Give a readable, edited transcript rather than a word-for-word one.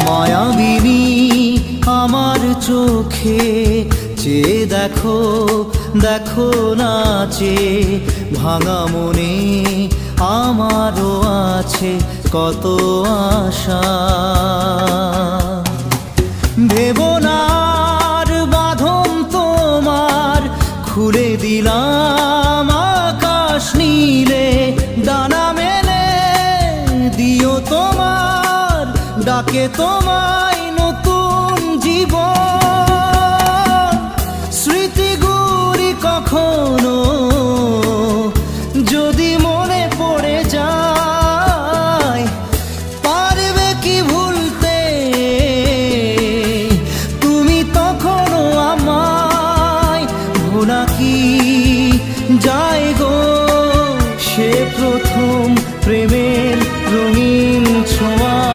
মায়াবিনী আমার চোখে চেয়ে দেখো, দেখো নাচে ভাঙা মনে আমারও আছে কত আশা। ভেবনার বাঁধন তোমার খুলে দিলাম আকাশ নীলে, ডানা মেলে দিও তোমার ডাকে তোমায়